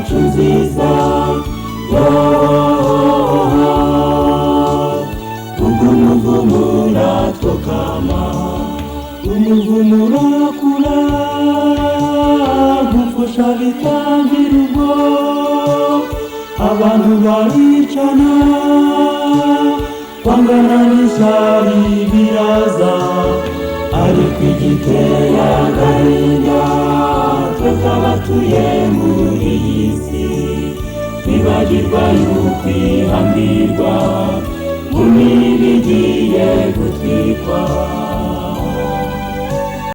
yacu nziza. Umuvumo uratwokama, umuvumo urakura, gufasha bitangira ubwo. Abantu baricana, kwangana n'ishyari biraza, ariko igiteye agahinda twebwe abatuye muri iyi si, twibagirwa yuko ihambirwa mu mibi igiye gutwikwa.